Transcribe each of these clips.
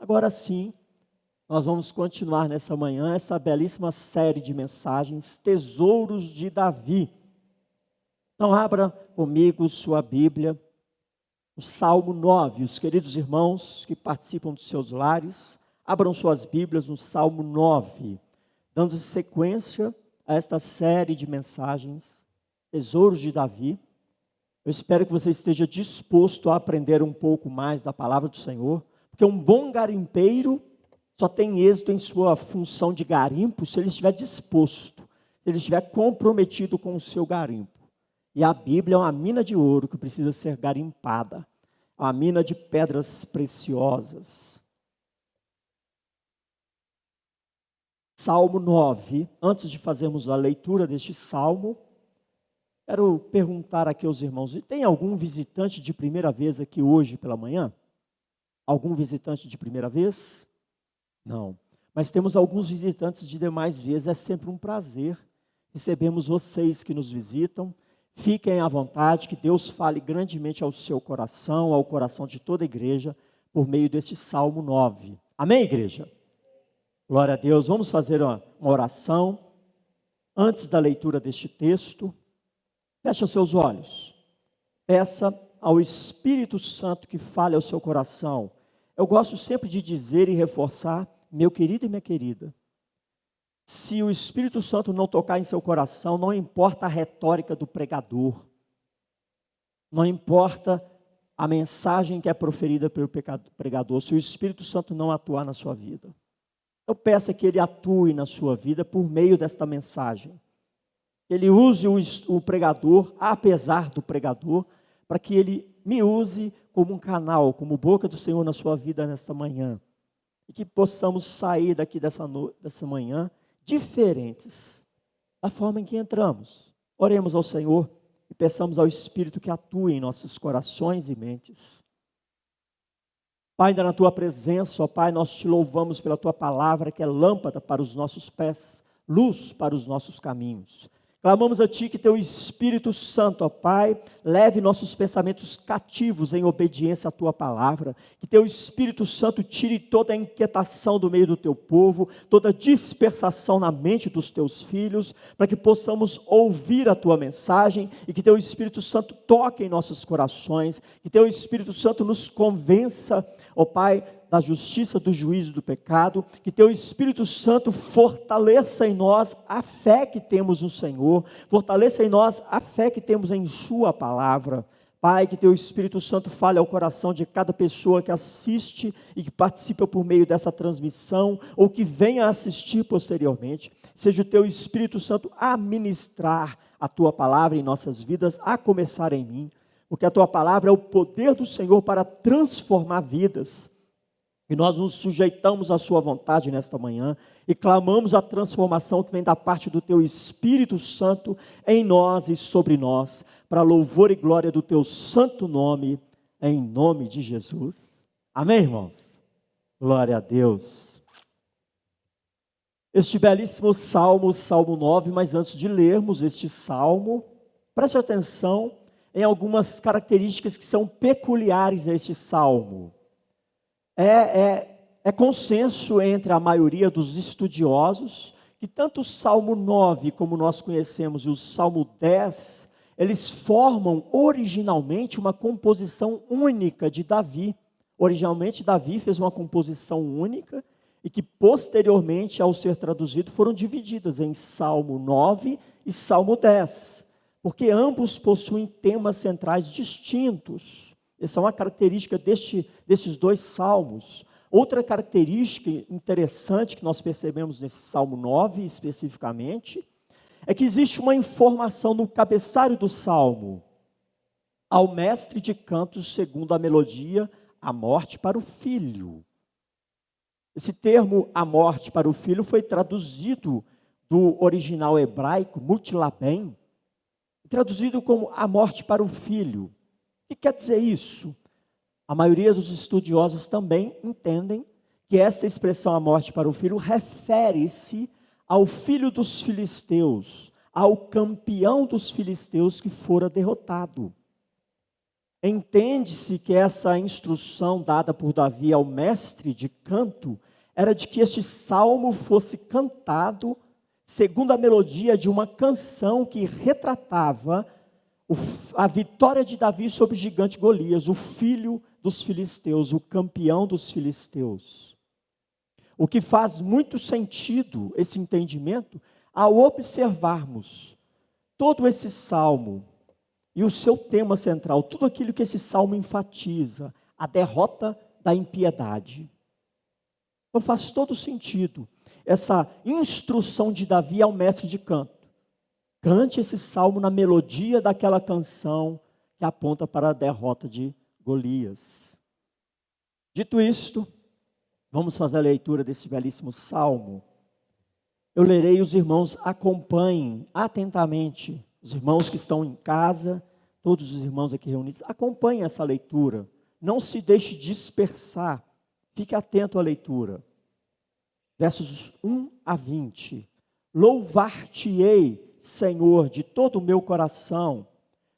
Agora sim, nós vamos continuar nessa manhã essa belíssima série de mensagens, Tesouros de Davi. Então abra comigo sua Bíblia, o Salmo 9. Os queridos irmãos que participam dos seus lares, abram suas Bíblias no Salmo 9, dando sequência a esta série de mensagens, Tesouros de Davi. Eu espero que você esteja disposto a aprender um pouco mais da palavra do Senhor, porque um bom garimpeiro só tem êxito em sua função de garimpo se ele estiver disposto, se ele estiver comprometido com o seu garimpo. E a Bíblia é uma mina de ouro que precisa ser garimpada, uma mina de pedras preciosas. Salmo 9, antes de fazermos a leitura deste salmo, quero perguntar aqui aos irmãos, tem algum visitante de primeira vez aqui hoje pela manhã? Algum visitante de primeira vez? Não, mas temos alguns visitantes de demais vezes, é sempre um prazer. Recebemos vocês que nos visitam, fiquem à vontade, que Deus fale grandemente ao seu coração, ao coração de toda a igreja, por meio deste Salmo 9. Amém, igreja? Glória a Deus, vamos fazer uma oração, antes da leitura deste texto. Feche os seus olhos, peça ao Espírito Santo que fale ao seu coração. Eu gosto sempre de dizer e reforçar, meu querido e minha querida, se o Espírito Santo não tocar em seu coração, não importa a retórica do pregador, não importa a mensagem que é proferida pelo pregador, se o Espírito Santo não atuar na sua vida, eu peço que ele atue na sua vida por meio desta mensagem. Ele use o pregador, apesar do pregador, para que ele me use como um canal, como boca do Senhor na sua vida nesta manhã. E que possamos sair daqui dessa manhã diferentes da forma em que entramos. Oremos ao Senhor e peçamos ao Espírito que atue em nossos corações e mentes. Pai, ainda na Tua presença, ó Pai, nós Te louvamos pela Tua palavra, que é lâmpada para os nossos pés, luz para os nossos caminhos. Clamamos a Ti que Teu Espírito Santo, ó Pai, leve nossos pensamentos cativos em obediência à Tua palavra, que Teu Espírito Santo tire toda a inquietação do meio do Teu povo, toda dispersação na mente dos Teus filhos, para que possamos ouvir a Tua mensagem e que Teu Espírito Santo toque em nossos corações, que Teu Espírito Santo nos convença, ó Pai, da justiça, do juízo, do pecado, que Teu Espírito Santo fortaleça em nós a fé que temos no Senhor, fortaleça em nós a fé que temos em Sua palavra. Pai, que Teu Espírito Santo fale ao coração de cada pessoa que assiste e que participa por meio dessa transmissão, ou que venha assistir posteriormente, seja o Teu Espírito Santo a ministrar a Tua palavra em nossas vidas, a começar em mim, porque a Tua palavra é o poder do Senhor para transformar vidas. E nós nos sujeitamos à Sua vontade nesta manhã e clamamos a transformação que vem da parte do Teu Espírito Santo em nós e sobre nós, para louvor e glória do Teu santo nome, em nome de Jesus. Amém, irmãos? Glória a Deus. Este belíssimo salmo, Salmo 9, mas antes de lermos este salmo, preste atenção em algumas características que são peculiares a este salmo. É consenso entre a maioria dos estudiosos que tanto o Salmo 9, como nós conhecemos, e o Salmo 10, eles formam originalmente uma composição única de Davi. Originalmente Davi fez uma composição única e que posteriormente, ao ser traduzido, foram divididas em Salmo 9 e Salmo 10, porque ambos possuem temas centrais distintos. Essa é uma característica desses dois salmos. Outra característica interessante que nós percebemos nesse Salmo 9 especificamente, é que existe uma informação no cabeçalho do salmo: ao mestre de cantos segundo a melodia, a morte para o filho. Esse termo, a morte para o filho, foi traduzido do original hebraico, mutilabem, traduzido como a morte para o filho. O que quer dizer isso? A maioria dos estudiosos também entendem que essa expressão, a morte para o filho, refere-se ao filho dos filisteus, ao campeão dos filisteus que fora derrotado. Entende-se que essa instrução dada por Davi ao mestre de canto era de que este salmo fosse cantado segundo a melodia de uma canção que retratava a vitória de Davi sobre o gigante Golias, o filho dos filisteus, o campeão dos filisteus. O que faz muito sentido esse entendimento ao observarmos todo esse salmo e o seu tema central, tudo aquilo que esse salmo enfatiza, a derrota da impiedade. Então faz todo sentido essa instrução de Davi ao mestre de canto. Cante esse salmo na melodia daquela canção que aponta para a derrota de Golias. Dito isto, vamos fazer a leitura desse belíssimo salmo. Eu lerei, os irmãos acompanhem atentamente. Os irmãos que estão em casa, todos os irmãos aqui reunidos, acompanhem essa leitura. Não se deixe dispersar. Fique atento à leitura. Versos 1 a 20. Louvar-te-ei, Senhor, de todo o meu coração.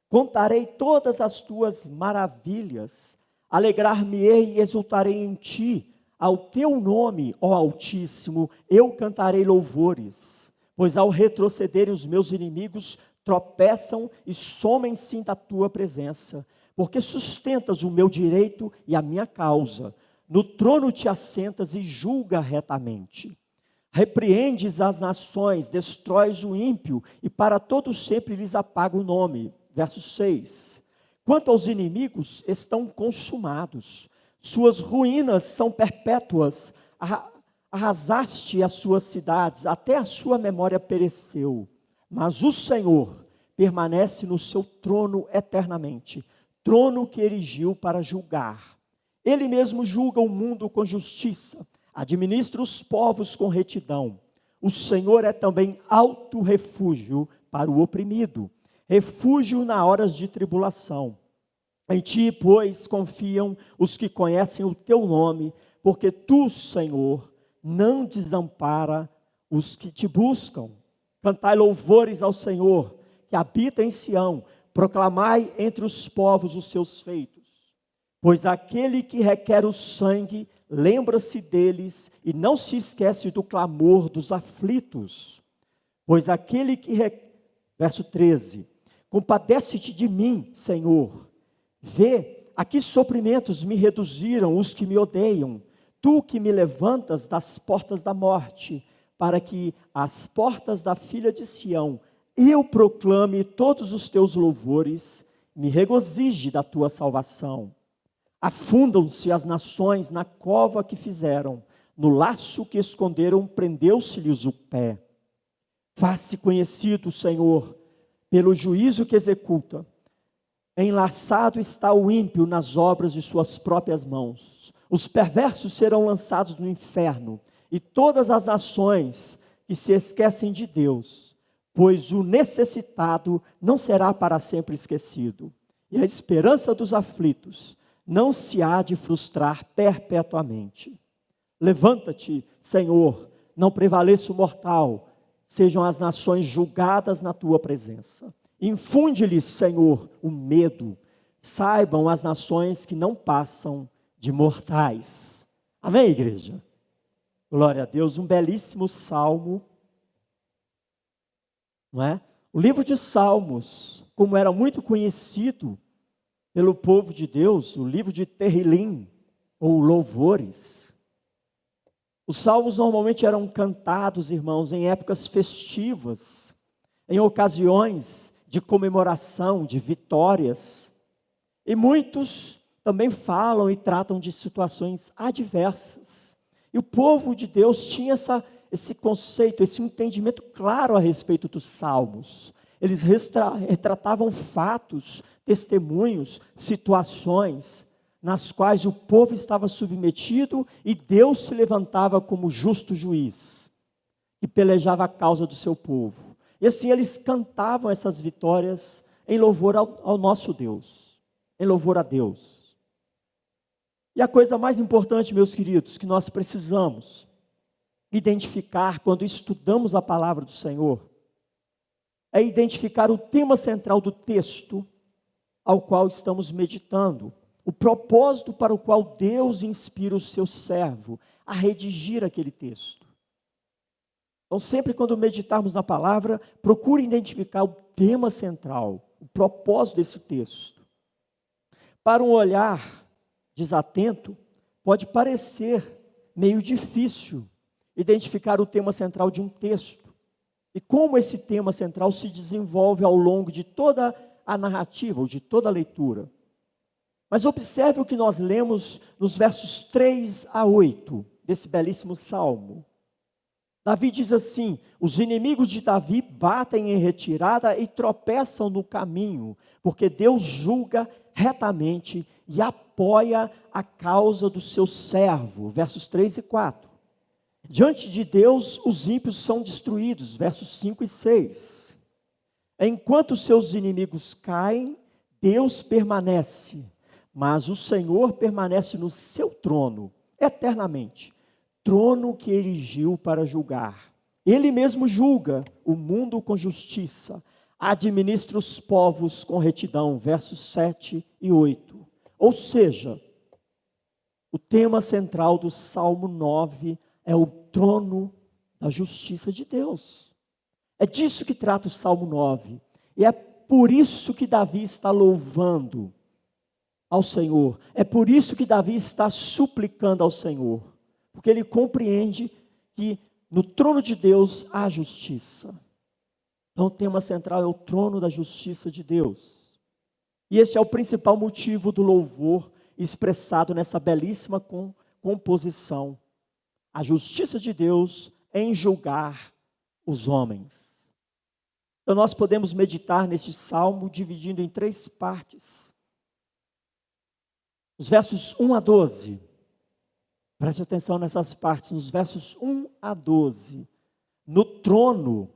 Contarei todas as tuas maravilhas. Alegrar-me-ei e exultarei em ti. Ao teu nome, ó Altíssimo, eu cantarei louvores. Pois ao retrocederem os meus inimigos, tropeçam e somem-se da tua presença. Porque sustentas o meu direito e a minha causa. No trono te assentas e julga retamente. Repreendes as nações, destróis o ímpio, e para todo sempre lhes apaga o nome. Verso 6. Quanto aos inimigos, estão consumados. Suas ruínas são perpétuas. Arrasaste as suas cidades, até a sua memória pereceu. Mas o Senhor permanece no seu trono eternamente, trono que erigiu para julgar. Ele mesmo julga o mundo com justiça, administra os povos com retidão. O Senhor é também alto refúgio para o oprimido, refúgio na horas de tribulação. Em ti, pois, confiam os que conhecem o teu nome, porque tu, Senhor, não desampara os que te buscam. Cantai louvores ao Senhor, que habita em Sião, proclamai entre os povos os seus feitos. Pois aquele que requer o sangue, lembra-se deles e não se esquece do clamor dos aflitos. Pois aquele que... Verso 13. Compadece-te de mim, Senhor. Vê, a que sofrimentos me reduziram os que me odeiam. Tu que me levantas das portas da morte, para que as portas da filha de Sião, eu proclame todos os teus louvores, me regozije da tua salvação. Afundam-se as nações na cova que fizeram, no laço que esconderam, prendeu-se-lhes o pé. Faz-se conhecido, Senhor, pelo juízo que executa. Enlaçado está o ímpio nas obras de suas próprias mãos. Os perversos serão lançados no inferno, e todas as nações que se esquecem de Deus, pois o necessitado não será para sempre esquecido, e a esperança dos aflitos não se há de frustrar perpetuamente. Levanta-te, Senhor, não prevaleça o mortal, sejam as nações julgadas na tua presença. Infunde-lhes, Senhor, o medo, saibam as nações que não passam de mortais. Amém, igreja? Glória a Deus, um belíssimo salmo, não é? O livro de Salmos, como era muito conhecido pelo povo de Deus, o livro de Terrilim, ou louvores. Os salmos normalmente eram cantados, irmãos, em épocas festivas, em ocasiões de comemoração, de vitórias. E muitos também falam e tratam de situações adversas. E o povo de Deus tinha esse conceito, esse entendimento claro a respeito dos salmos. Eles retratavam fatos, testemunhos, situações nas quais o povo estava submetido e Deus se levantava como justo juiz e pelejava a causa do seu povo. E assim eles cantavam essas vitórias em louvor ao nosso Deus, em louvor a Deus. E a coisa mais importante, meus queridos, que nós precisamos identificar quando estudamos a palavra do Senhor, é identificar o tema central do texto ao qual estamos meditando, o propósito para o qual Deus inspira o seu servo a redigir aquele texto. Então, sempre quando meditarmos na palavra, procure identificar o tema central, o propósito desse texto. Para um olhar desatento, pode parecer meio difícil identificar o tema central de um texto e como esse tema central se desenvolve ao longo de toda a narrativa ou de toda a leitura. Mas observe o que nós lemos nos versos 3 a 8 desse belíssimo salmo. Davi diz assim: os inimigos de Davi batem em retirada e tropeçam no caminho, porque Deus julga retamente e apoia a causa do seu servo. Versos 3 e 4. Diante de Deus, os ímpios são destruídos. Versos 5 e 6. Enquanto seus inimigos caem, Deus permanece, mas o Senhor permanece no seu trono, eternamente. Trono que erigiu para julgar. Ele mesmo julga o mundo com justiça, administra os povos com retidão, versos 7 e 8. Ou seja, o tema central do Salmo 9 é o trono da justiça de Deus. É disso que trata o Salmo 9. E é por isso que Davi está louvando ao Senhor. É por isso que Davi está suplicando ao Senhor. Porque ele compreende que no trono de Deus há justiça. Então o tema central é o trono da justiça de Deus. E este é o principal motivo do louvor expressado nessa belíssima composição. A justiça de Deus em julgar os homens. Então nós podemos meditar neste salmo dividindo em 3 partes. Os versos 1 a 12. Preste atenção nessas partes, nos versos 1 a 12. No trono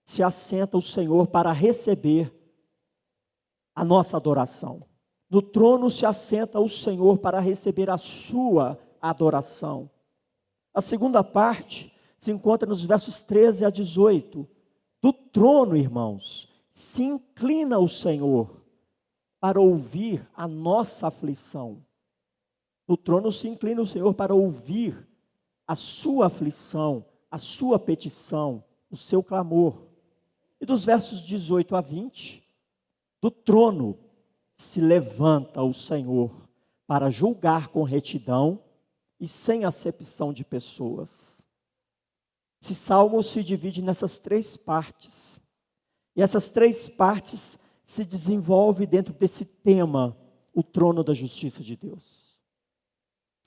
se assenta o Senhor para receber a nossa adoração. No trono se assenta o Senhor para receber a sua adoração. A segunda parte se encontra nos versos 13 a 18. Do trono, irmãos, se inclina o Senhor para ouvir a nossa aflição. No trono se inclina o Senhor para ouvir a sua aflição, a sua petição, o seu clamor. E dos versos 18 a 20, do trono se levanta o Senhor para julgar com retidão e sem acepção de pessoas. Esse salmo se divide nessas 3 partes. E essas 3 partes se desenvolvem dentro desse tema, o trono da justiça de Deus.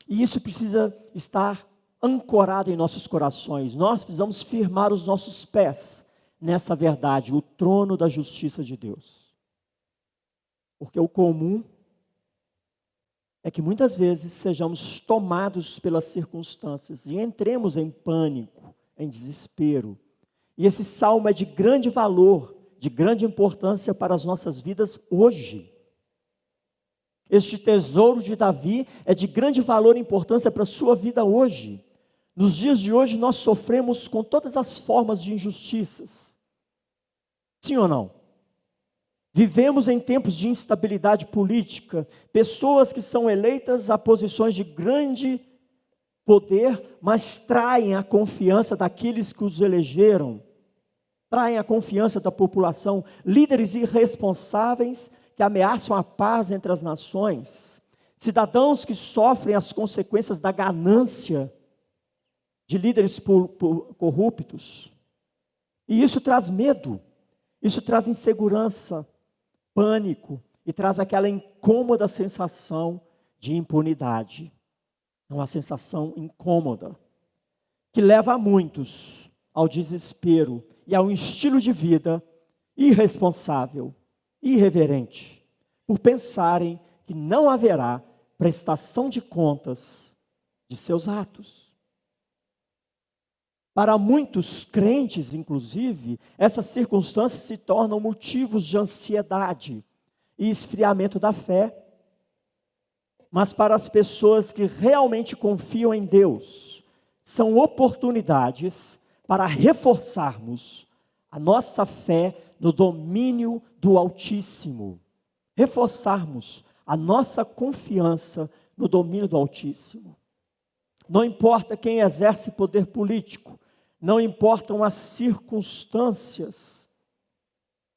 E isso precisa estar ancorado em nossos corações. Nós precisamos firmar os nossos pés nessa verdade, o trono da justiça de Deus. Porque o comum é que muitas vezes sejamos tomados pelas circunstâncias e entremos em pânico, em desespero. E esse salmo é de grande valor, de grande importância para as nossas vidas hoje. Este tesouro de Davi é de grande valor e importância para a sua vida hoje. Nos dias de hoje nós sofremos com todas as formas de injustiças. Sim ou não? Vivemos em tempos de instabilidade política, pessoas que são eleitas a posições de grande poder, mas traem a confiança daqueles que os elegeram, traem a confiança da população, líderes irresponsáveis que ameaçam a paz entre as nações, cidadãos que sofrem as consequências da ganância de líderes corruptos. E isso traz medo, isso traz insegurança, pânico e traz aquela incômoda sensação de impunidade. Uma sensação incômoda que leva a muitos ao desespero e a um estilo de vida irresponsável, irreverente, por pensarem que não haverá prestação de contas de seus atos. Para muitos crentes, inclusive, essas circunstâncias se tornam motivos de ansiedade e esfriamento da fé. Mas para as pessoas que realmente confiam em Deus, são oportunidades para reforçarmos a nossa fé no domínio do Altíssimo. reforçarmos a nossa confiança no domínio do Altíssimo. Não importa quem exerce poder político, não importam as circunstâncias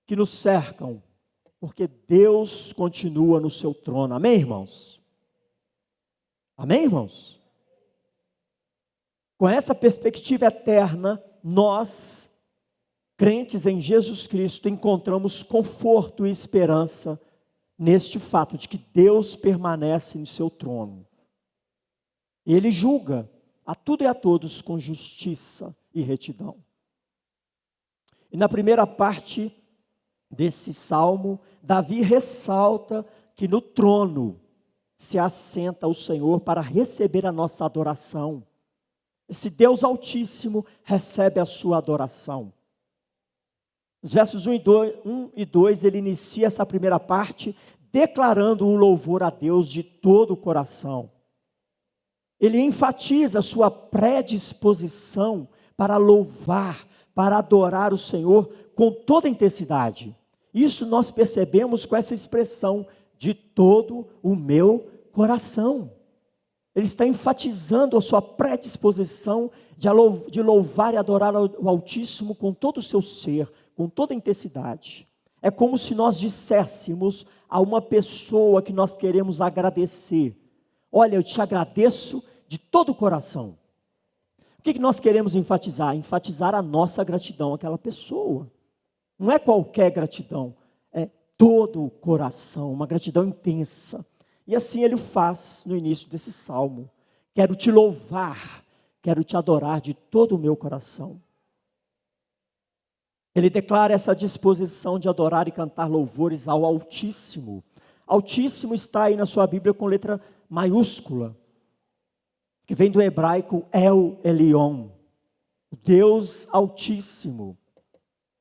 que nos cercam, porque Deus continua no seu trono. Amém, irmãos? Amém, irmãos? Com essa perspectiva eterna, nós, crentes em Jesus Cristo, encontramos conforto e esperança neste fato de que Deus permanece no seu trono. Ele julga a tudo e a todos com justiça e retidão. E na primeira parte desse salmo, Davi ressalta que no trono se assenta o Senhor para receber a nossa adoração. Esse Deus Altíssimo recebe a sua adoração. Nos versos 1 e 2, ele inicia essa primeira parte declarando um louvor a Deus de todo o coração. Ele enfatiza a sua predisposição para louvar, para adorar o Senhor com toda a intensidade. Isso nós percebemos com essa expressão, de todo o meu coração. Ele está enfatizando a sua predisposição de louvar e adorar o Altíssimo com todo o seu ser, com toda a intensidade. É como se nós disséssemos a uma pessoa que nós queremos agradecer: olha, eu te agradeço de todo o coração. O que nós queremos enfatizar? Enfatizar a nossa gratidão àquela pessoa. Não é qualquer gratidão, é todo o coração, uma gratidão intensa. E assim ele o faz no início desse salmo. Quero te louvar, quero te adorar de todo o meu coração. Ele declara essa disposição de adorar e cantar louvores ao Altíssimo. Altíssimo está aí na sua Bíblia com letra maiúscula, que vem do hebraico El Elyon, Deus Altíssimo.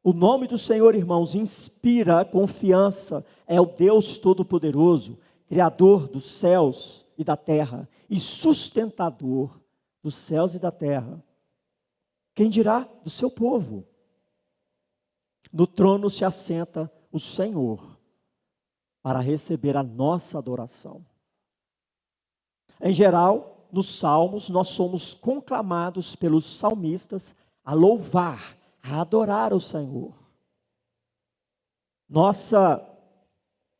O nome do Senhor, irmãos, inspira confiança. É o Deus Todo-Poderoso, Criador dos céus e da terra, e sustentador dos céus e da terra. Quem dirá do seu povo? No trono se assenta o Senhor, para receber a nossa adoração. Em geral, nos salmos, nós somos conclamados pelos salmistas a louvar, a adorar o Senhor. Nossa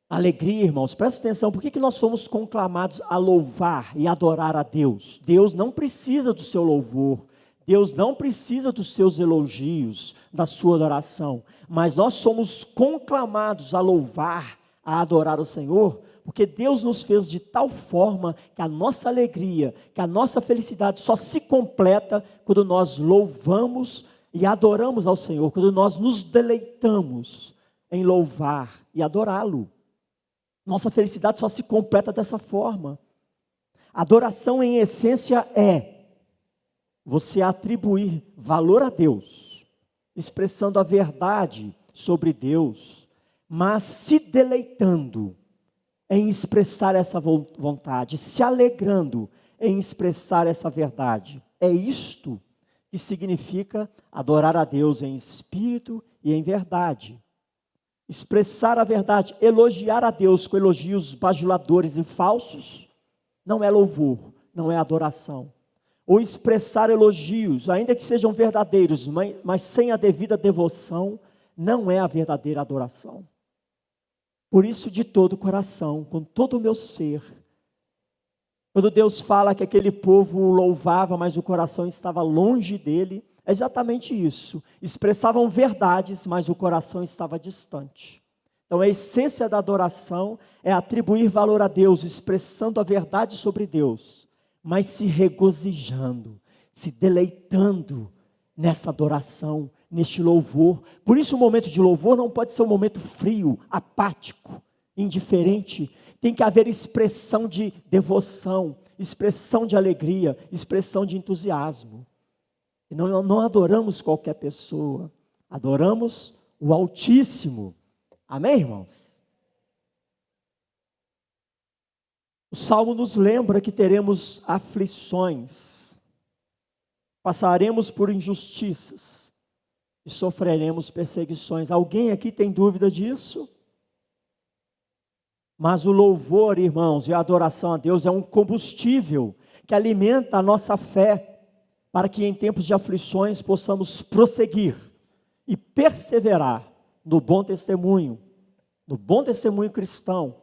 alegria, irmãos, presta atenção, por que nós somos conclamados a louvar e adorar a Deus? Deus não precisa do seu louvor, Deus não precisa dos seus elogios, da sua adoração, mas nós somos conclamados a louvar, a adorar o Senhor, porque Deus nos fez de tal forma que a nossa alegria, que a nossa felicidade só se completa quando nós louvamos e adoramos ao Senhor, quando nós nos deleitamos em louvar e adorá-lo. Nossa felicidade só se completa dessa forma. Adoração em essência é você atribuir valor a Deus, expressando a verdade sobre Deus, mas se deleitando em expressar essa vontade, se alegrando em expressar essa verdade. É isto que significa adorar a Deus em espírito e em verdade. Expressar a verdade, elogiar a Deus com elogios bajuladores e falsos, não é louvor, não é adoração. Ou expressar elogios, ainda que sejam verdadeiros, mas sem a devida devoção, não é a verdadeira adoração. Por isso, de todo o coração, com todo o meu ser, quando Deus fala que aquele povo o louvava, mas o coração estava longe dele, é exatamente isso. Expressavam verdades, mas o coração estava distante. Então a essência da adoração é atribuir valor a Deus, expressando a verdade sobre Deus, mas se regozijando, se deleitando nessa adoração, neste louvor. Por isso o momento de louvor não pode ser um momento frio, apático, indiferente. Tem que haver expressão de devoção, expressão de alegria, expressão de entusiasmo. E não adoramos qualquer pessoa, adoramos o Altíssimo. Amém, irmãos? O Salmo nos lembra que teremos aflições, passaremos por injustiças e sofreremos perseguições. Alguém aqui tem dúvida disso? Mas o louvor, irmãos, e a adoração a Deus é um combustível que alimenta a nossa fé, para que em tempos de aflições possamos prosseguir e perseverar no bom testemunho cristão,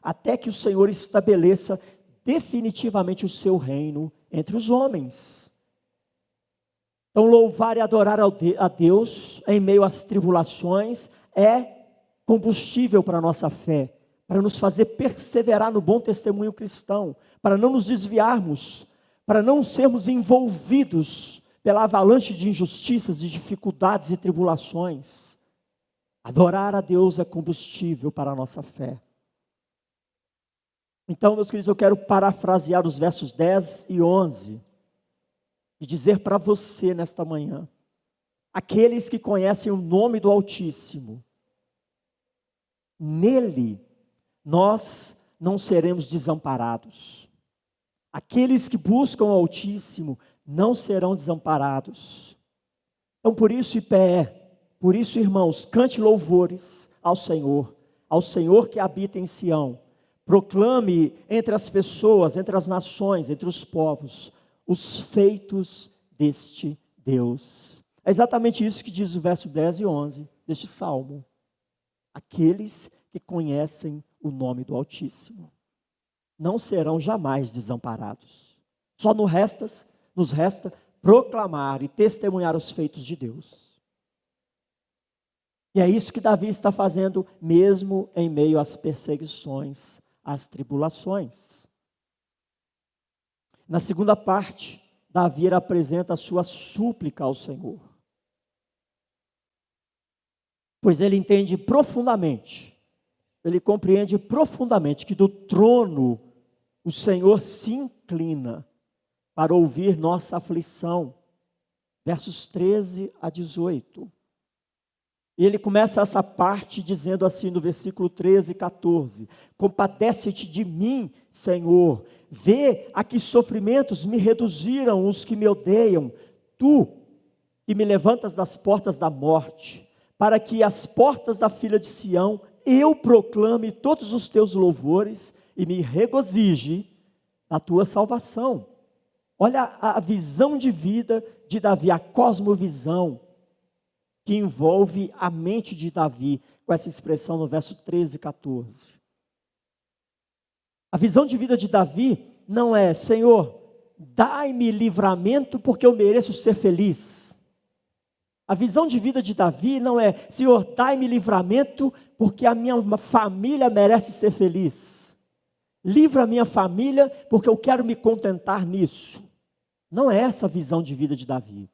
até que o Senhor estabeleça definitivamente o seu reino entre os homens. Então, louvar e adorar a Deus em meio às tribulações é combustível para a nossa fé, para nos fazer perseverar no bom testemunho cristão, para não nos desviarmos, para não sermos envolvidos pela avalanche de injustiças, de dificuldades e tribulações. Adorar a Deus é combustível para a nossa fé. Então, meus queridos, eu quero parafrasear os versos 10 e 11 e dizer para você nesta manhã: aqueles que conhecem o nome do Altíssimo, nele nós não seremos desamparados. Aqueles que buscam o Altíssimo não serão desamparados. Então, por isso, por isso, irmãos, cante louvores ao Senhor que habita em Sião. Proclame entre as pessoas, entre as nações, entre os povos, os feitos deste Deus. É exatamente isso que diz o verso 10 e 11 deste salmo. Aqueles que conhecem o nome do Altíssimo não serão jamais desamparados. Só nos resta proclamar e testemunhar os feitos de Deus. E é isso que Davi está fazendo, mesmo em meio às perseguições, às tribulações. Na segunda parte, Davi apresenta a sua súplica ao Senhor. Pois ele entende profundamente, ele compreende profundamente que do trono o Senhor se inclina para ouvir nossa aflição. Versos 13 a 18. E ele começa essa parte dizendo assim no versículo 13 e 14: compadece-te de mim, Senhor, vê a que sofrimentos me reduziram os que me odeiam, tu que me levantas das portas da morte, para que as portas da filha de Sião eu proclame todos os teus louvores e me regozije na tua salvação. Olha a visão de vida de Davi, a cosmovisão que envolve a mente de Davi, com essa expressão no verso 13 e 14. A visão de vida de Davi não é: Senhor, dai-me livramento porque eu mereço ser feliz. A visão de vida de Davi não é: Senhor, dai-me livramento porque a minha família merece ser feliz. Livra a minha família porque eu quero me contentar nisso. Não é essa a visão de vida de Davi.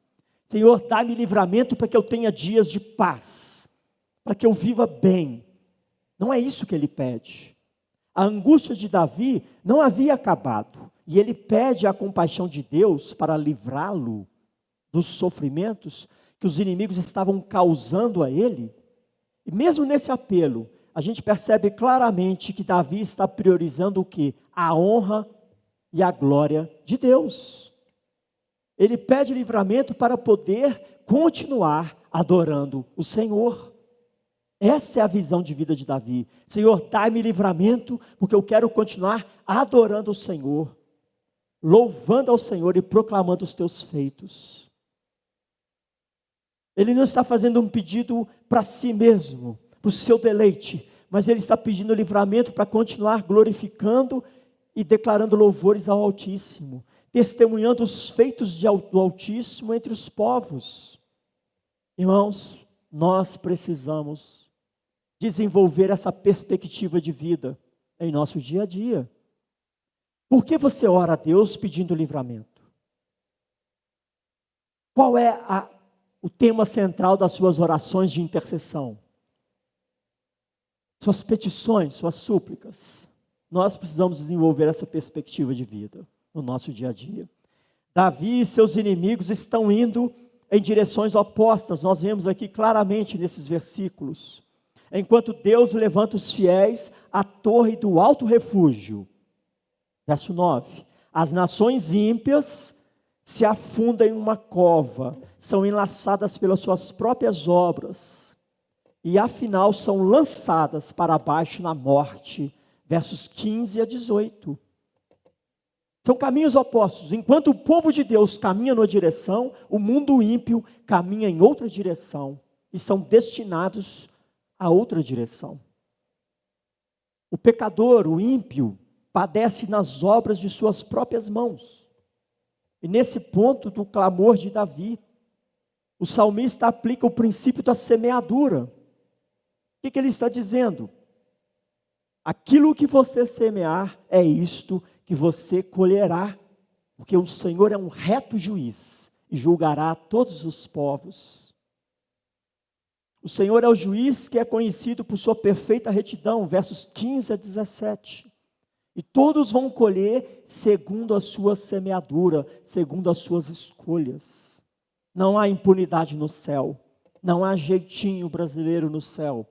Senhor, dá-me livramento para que eu tenha dias de paz, para que eu viva bem. Não é isso que ele pede. A angústia de Davi não havia acabado, e ele pede a compaixão de Deus para livrá-lo dos sofrimentos que os inimigos estavam causando a ele. E mesmo nesse apelo, a gente percebe claramente que Davi está priorizando o quê? A honra e a glória de Deus. Ele pede livramento para poder continuar adorando o Senhor. Essa é a visão de vida de Davi. Senhor, dai-me livramento, porque eu quero continuar adorando o Senhor, louvando ao Senhor e proclamando os teus feitos. Ele não está fazendo um pedido para si mesmo, para o seu deleite, mas ele está pedindo livramento para continuar glorificando e declarando louvores ao Altíssimo, testemunhando os feitos do Altíssimo entre os povos. Irmãos, nós precisamos desenvolver essa perspectiva de vida em nosso dia a dia. Por que você ora a Deus pedindo livramento? Qual é o tema central das suas orações de intercessão? Suas petições, suas súplicas. Nós precisamos desenvolver essa perspectiva de vida no nosso dia a dia. Davi e seus inimigos estão indo em direções opostas. Nós vemos aqui claramente nesses versículos. Enquanto Deus levanta os fiéis à torre do alto refúgio. Verso 9. As nações ímpias se afundam em uma cova, são enlaçadas pelas suas próprias obras, e afinal são lançadas para baixo na morte. versos 15 a 18. São caminhos opostos. Enquanto o povo de Deus caminha numa direção, o mundo ímpio caminha em outra direção e são destinados a outra direção. O pecador, o ímpio, padece nas obras de suas próprias mãos. E nesse ponto do clamor de Davi, o salmista aplica o princípio da semeadura. O que ele está dizendo? Aquilo que você semear é isto que você colherá, porque o Senhor é um reto juiz e julgará todos os povos. O Senhor é o juiz que é conhecido por sua perfeita retidão, versos 15 a 17. E todos vão colher segundo a sua semeadura, segundo as suas escolhas. Não há impunidade no céu, não há jeitinho brasileiro no céu.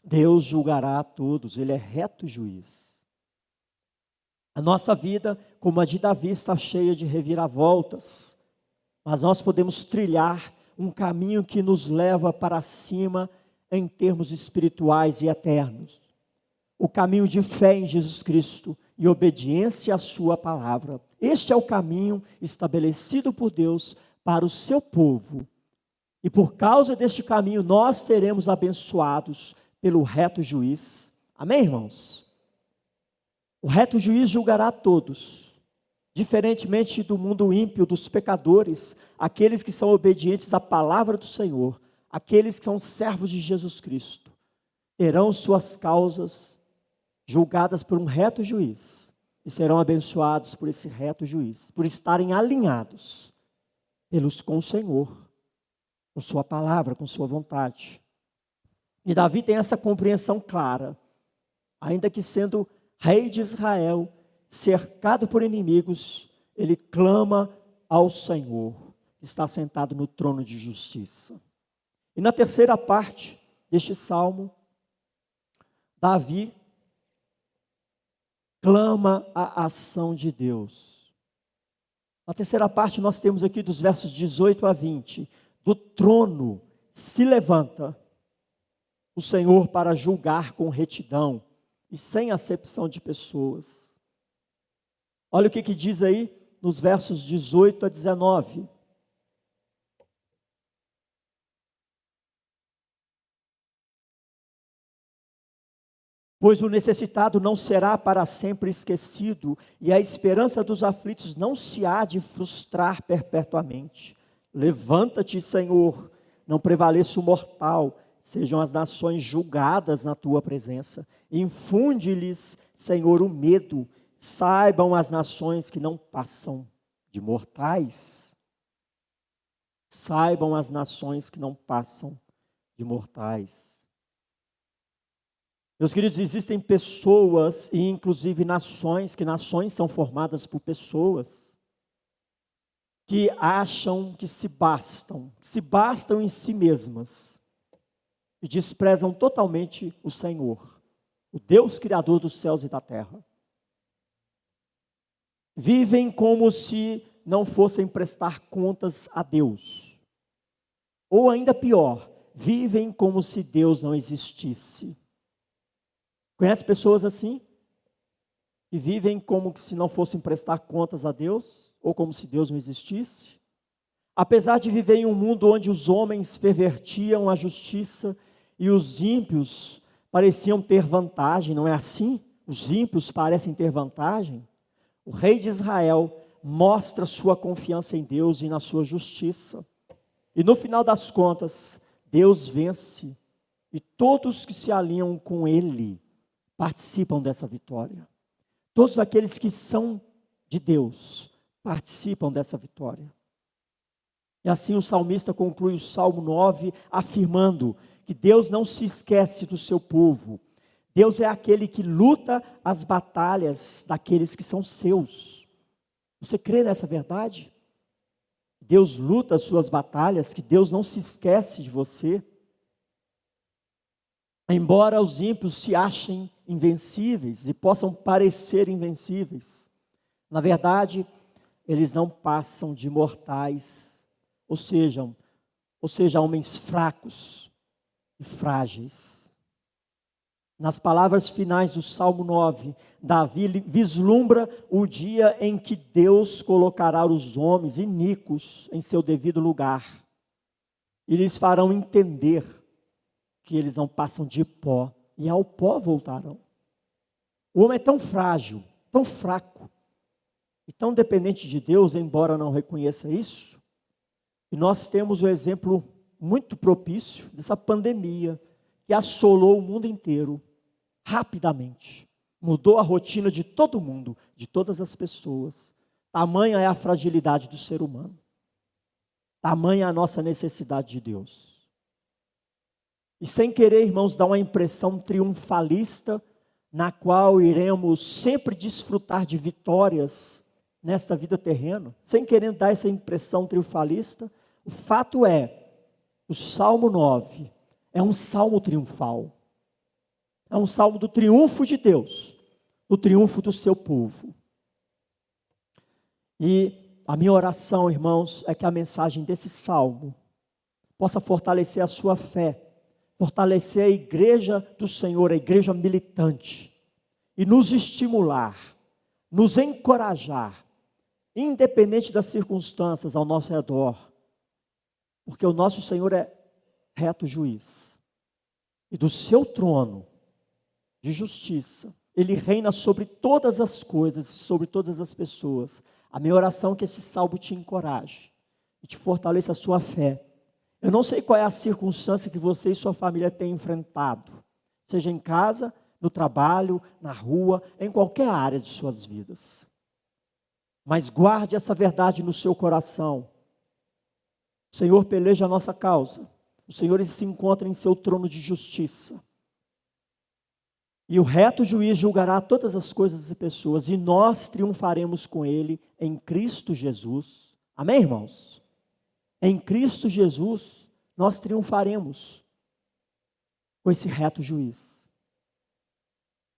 Deus julgará a todos, Ele é reto juiz. A nossa vida, como a de Davi, está cheia de reviravoltas, mas nós podemos trilhar um caminho que nos leva para cima em termos espirituais e eternos. O caminho de fé em Jesus Cristo e obediência à sua palavra. Este é o caminho estabelecido por Deus para o seu povo. E por causa deste caminho nós seremos abençoados pelo reto juiz. Amém, irmãos? O reto juiz julgará a todos, diferentemente do mundo ímpio, dos pecadores, aqueles que são obedientes à palavra do Senhor, aqueles que são servos de Jesus Cristo, terão suas causas julgadas por um reto juiz e serão abençoados por esse reto juiz, por estarem alinhados com o Senhor, com sua palavra, com sua vontade. E Davi tem essa compreensão clara, ainda que sendo rei de Israel, cercado por inimigos, ele clama ao Senhor, que está sentado no trono de justiça. E na terceira parte deste salmo, Davi clama a ação de Deus. Na terceira parte nós temos aqui dos versos 18 a 20, do trono se levanta o Senhor para julgar com retidão e sem acepção de pessoas. Olha o que diz aí nos versos 18 a 19. Pois o necessitado não será para sempre esquecido, e a esperança dos aflitos não se há de frustrar perpetuamente. Levanta-te, Senhor, não prevaleça o mortal, sejam as nações julgadas na tua presença. Infunde-lhes, Senhor, o medo. Saibam as nações que não passam de mortais. Saibam as nações que não passam de mortais. Meus queridos, existem pessoas e inclusive nações, que nações são formadas por pessoas que acham que se bastam em si mesmas e desprezam totalmente o Senhor, o Deus Criador dos céus e da terra. Vivem como se não fossem prestar contas a Deus. Ou ainda pior, vivem como se Deus não existisse. Conhece pessoas assim? Que vivem como se não fossem prestar contas a Deus, ou como se Deus não existisse? Apesar de viver em um mundo onde os homens pervertiam a justiça e os ímpios pareciam ter vantagem, não é assim? Os ímpios parecem ter vantagem. O rei de Israel mostra sua confiança em Deus e na sua justiça. E no final das contas, Deus vence. E todos que se alinham com Ele participam dessa vitória. Todos aqueles que são de Deus participam dessa vitória. E assim o salmista conclui o Salmo 9 afirmando que Deus não se esquece do seu povo. Deus é aquele que luta as batalhas daqueles que são seus. Você crê nessa verdade? Deus luta as suas batalhas, que Deus não se esquece de você. Embora os ímpios se achem invencíveis e possam parecer invencíveis, na verdade, eles não passam de mortais, ou seja, homens fracos e frágeis. Nas palavras finais do Salmo 9, Davi vislumbra o dia em que Deus colocará os homens iníquos em seu devido lugar. E lhes farão entender que eles não passam de pó, e ao pó voltarão. O homem é tão frágil, tão fraco, e tão dependente de Deus, embora não reconheça isso. E nós temos o exemplo muito propício dessa pandemia, que assolou o mundo inteiro, rapidamente. Mudou a rotina de todo mundo, de todas as pessoas. Tamanha é a fragilidade do ser humano. Tamanha a nossa necessidade de Deus. E sem querer, irmãos, dar uma impressão triunfalista, na qual iremos sempre desfrutar de vitórias nesta vida terrena, sem querer dar essa impressão triunfalista, o fato é, o Salmo 9 é um salmo triunfal. É um salmo do triunfo de Deus, do triunfo do seu povo. E a minha oração, irmãos, é que a mensagem desse salmo possa fortalecer a sua fé, fortalecer a igreja do Senhor, a igreja militante, e nos estimular, nos encorajar, independente das circunstâncias ao nosso redor, porque o nosso Senhor é reto juiz, e do seu trono de justiça, Ele reina sobre todas as coisas, sobre todas as pessoas. A minha oração é que esse salmo te encoraje e te fortaleça a sua fé. Eu não sei qual é a circunstância que você e sua família têm enfrentado, seja em casa, no trabalho, na rua, em qualquer área de suas vidas. Mas guarde essa verdade no seu coração. O Senhor peleja a nossa causa. O Senhor se encontra em seu trono de justiça. E o reto juiz julgará todas as coisas e pessoas, e nós triunfaremos com Ele em Cristo Jesus. Amém, irmãos? Em Cristo Jesus, nós triunfaremos com esse reto juiz.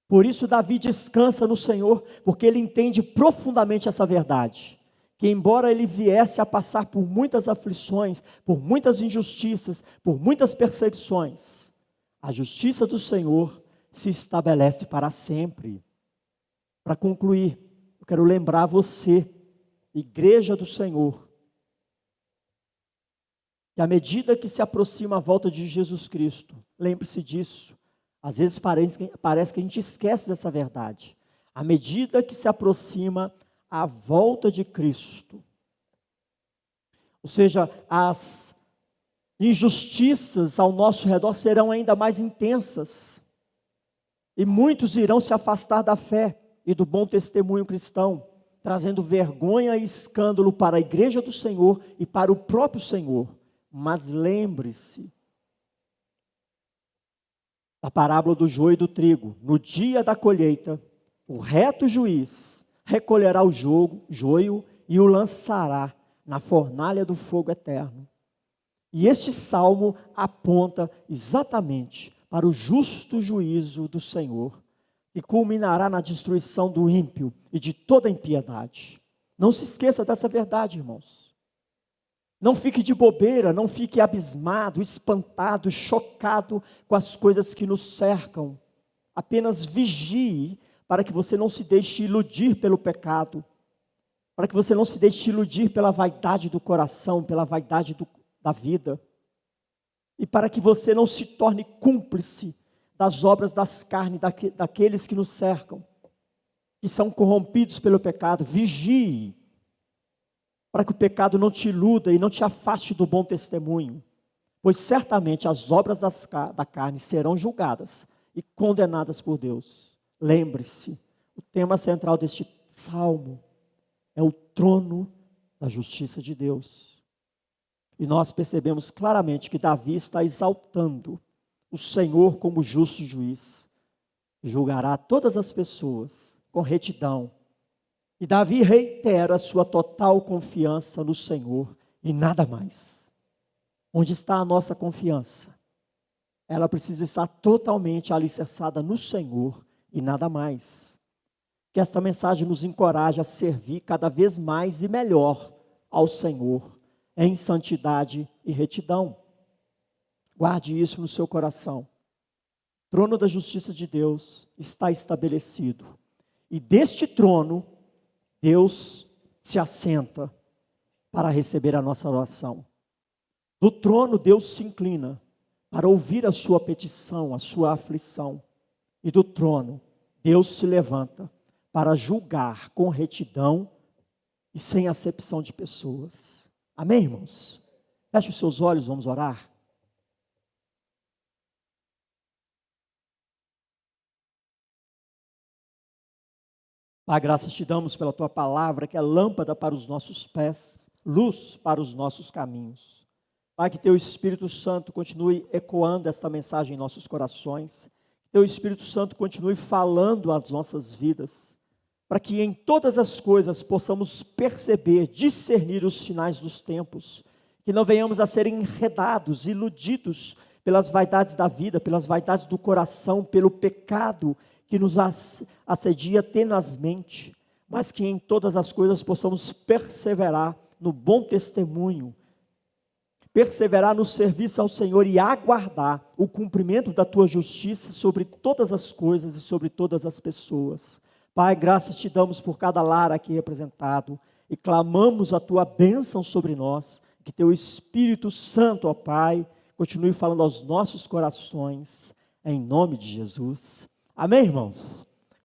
Por isso Davi descansa no Senhor, porque ele entende profundamente essa verdade, que embora ele viesse a passar por muitas aflições, por muitas injustiças, por muitas perseguições, a justiça do Senhor se estabelece para sempre. Para concluir, eu quero lembrar você, igreja do Senhor, que à medida que se aproxima a volta de Jesus Cristo, lembre-se disso, às vezes parece que a gente esquece dessa verdade. À medida que se aproxima a volta de Cristo, ou seja, as injustiças ao nosso redor serão ainda mais intensas, e muitos irão se afastar da fé e do bom testemunho cristão, trazendo vergonha e escândalo para a igreja do Senhor e para o próprio Senhor. Mas lembre-se da parábola do joio e do trigo. No dia da colheita, o reto juiz recolherá o joio e o lançará na fornalha do fogo eterno. E este salmo aponta exatamente para o justo juízo do Senhor, que culminará na destruição do ímpio e de toda impiedade. Não se esqueça dessa verdade, irmãos. Não fique de bobeira, não fique abismado, espantado, chocado com as coisas que nos cercam. Apenas vigie para que você não se deixe iludir pelo pecado, para que você não se deixe iludir pela vaidade do coração, pela vaidade da vida. E para que você não se torne cúmplice das obras das carnes daqueles que nos cercam, que são corrompidos pelo pecado. Vigie, para que o pecado não te iluda e não te afaste do bom testemunho, pois certamente as obras da carne serão julgadas e condenadas por Deus. Lembre-se, o tema central deste salmo é o trono da justiça de Deus. E nós percebemos claramente que Davi está exaltando o Senhor como justo juiz, que julgará todas as pessoas com retidão. E Davi reitera sua total confiança no Senhor e nada mais. Onde está a nossa confiança? Ela precisa estar totalmente alicerçada no Senhor e nada mais. Que esta mensagem nos encoraje a servir cada vez mais e melhor ao Senhor, em santidade e retidão. Guarde isso no seu coração. trono da justiça de Deus está estabelecido. E deste trono, Deus se assenta para receber a nossa oração. Do trono, Deus se inclina para ouvir a sua petição, a sua aflição. E do trono, Deus se levanta para julgar com retidão e sem acepção de pessoas. Amém, irmãos? Feche os seus olhos, vamos orar. Pai, graças te damos pela tua palavra, que é lâmpada para os nossos pés, luz para os nossos caminhos. Pai, que teu Espírito Santo continue ecoando esta mensagem em nossos corações. Que teu Espírito Santo continue falando às nossas vidas, para que em todas as coisas possamos perceber, discernir os sinais dos tempos, que não venhamos a ser enredados, iludidos pelas vaidades da vida, pelas vaidades do coração, pelo pecado que nos assedia tenazmente, mas que em todas as coisas possamos perseverar no bom testemunho, perseverar no serviço ao Senhor e aguardar o cumprimento da tua justiça sobre todas as coisas e sobre todas as pessoas. Pai, graças te damos por cada lar aqui representado e clamamos a tua bênção sobre nós, que teu Espírito Santo, ó Pai, continue falando aos nossos corações, em nome de Jesus. Amém, irmãos?